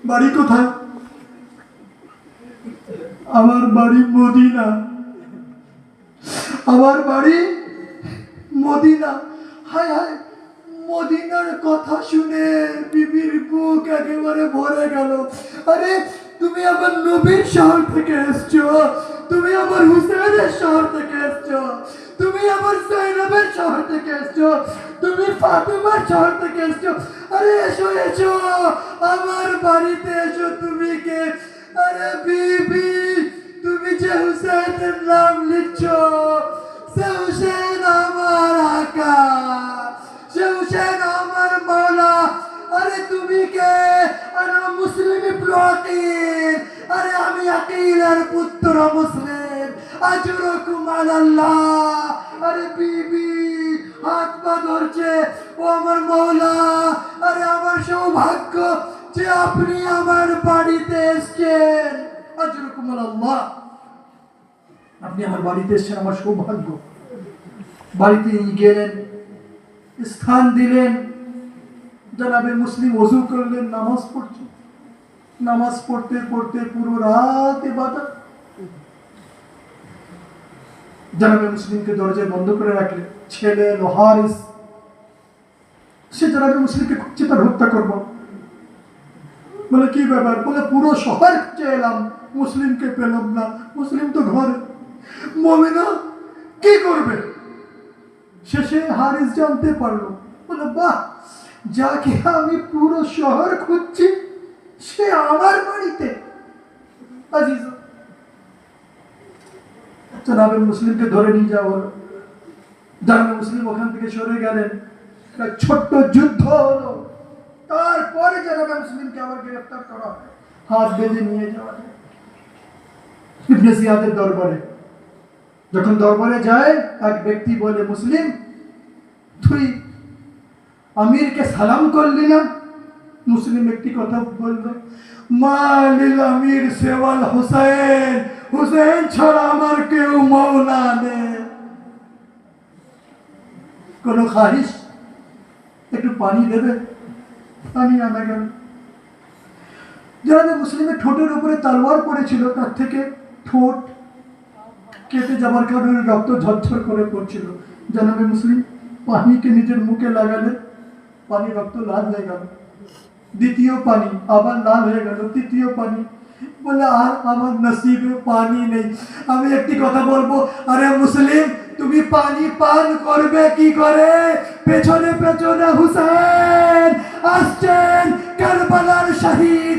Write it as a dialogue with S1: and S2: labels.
S1: বাড়ি কোথায়? আমার বাড়ি মদিনা। আমার বাড়ি মদিনা। হায় হায়, মদিনার কথা শুনে বিবির বুক একেবারে ভরে গেল। আরে তুমি আমার নবীর শহর থেকে এসছো, তুমি আমার হুসেনের শহর থেকে এসছো, তুমি আমার জয়নবের শহর থেকে এসছো, তুমি ফাতেমার শহর থেকে এসছো। আরে এসো এসো, আমার বাড়িতে এসো। তুমি কে? আরে বিবি, তুমি যে হুসেনের নাম লিখছো, সে হুসেন আমার আকা, সে হুসেন আমার মৌলা। আরে তুমি কে? আরে মুসলিম ইবনে আকিল। আরে আমি আকিলের পুত্র মুসলিম। আজরকুম আলাল্লাহ। আরে বিবি হাত পা ধরছে, ও আমার মৌলা। আরে আমার সৌভাগ্য যে আপনি আমার বাড়িতে এসেছেন। আজরকুম আলাল্লাহ, আপনি আমার বাড়িতে এসেছেন, আমার সৌভাগ্য। বাড়িতে গেলেন, স্থান দিলেন। জনাবে মুসলিম ওযু করলেন, নামাজ পড়ছেন। নামাজ পড়তে পড়তে পুরো রাত ইবাদত। জনাবে মুসলিমকে দরজা বন্ধ করে রাখলেন। ছেলে হারিস, সে জনাবে মুসলিমকে খুঁজছে, তার হত্যা করব। বলে কি ব্যাপার? বলে পুরো শহর খুঁজে এলাম, মুসলিমকে পেলাম না। মুসলিম তো ঘরে। মুমিনা কি করবে? শেষে হারিস জানতে পারলো। বলে বাহ, যাকে আমি পুরো শহর খুঁজছি সে আমার বাড়িতে। আজিজ, জনাবে মুসলিমকে ধরে নিয়ে যাওয়া হলো। জনাবে মুসলিম ওখান থেকে সরে গেলেন। একটা ছোট্ট যুদ্ধ হলো। তারপরে জনাবে মুসলিমকে আবার গ্রেফতার করা হয়, হাত বেঁধে নিয়ে যাওয়া হয় ইবনে জিয়াদের দরবারে। যখন দরবারে যায়, এক ব্যক্তি বলে, মুসলিম তুই আমিরকে সালাম করলি না? মুসলিম একটি কথা বলল, মালিল আমির সেওয়াল হুসেন, হুসেন ছাড়া আমার কেউ মওলা নেই। কোন খাহিস? একটু পানি দেবে? পানি আনা গেল। জনাবে মুসলিমের ঠোঁটের উপরে তলোয়ার পড়েছিল, তার থেকে ঠোঁট কেটে যাবার কারণে রক্ত ঝরঝর করে পড়ছিল। জনাবে মুসলিম পানিকে নিজের মুখে লাগালেন, পানি রক্ত লাল হয়ে গেল। দ্বিতীয় পানি আবার লাল হয়ে গেল। তৃতীয় পানি। বলে আর আমার নসিবে পানি নেই। আমি একটি কথা বলবো, আরে মুসলিম তুমি পানি পান করবে কি করে? পেছনে পেছনে হুসেন আসছেন, কারবালার শহীদ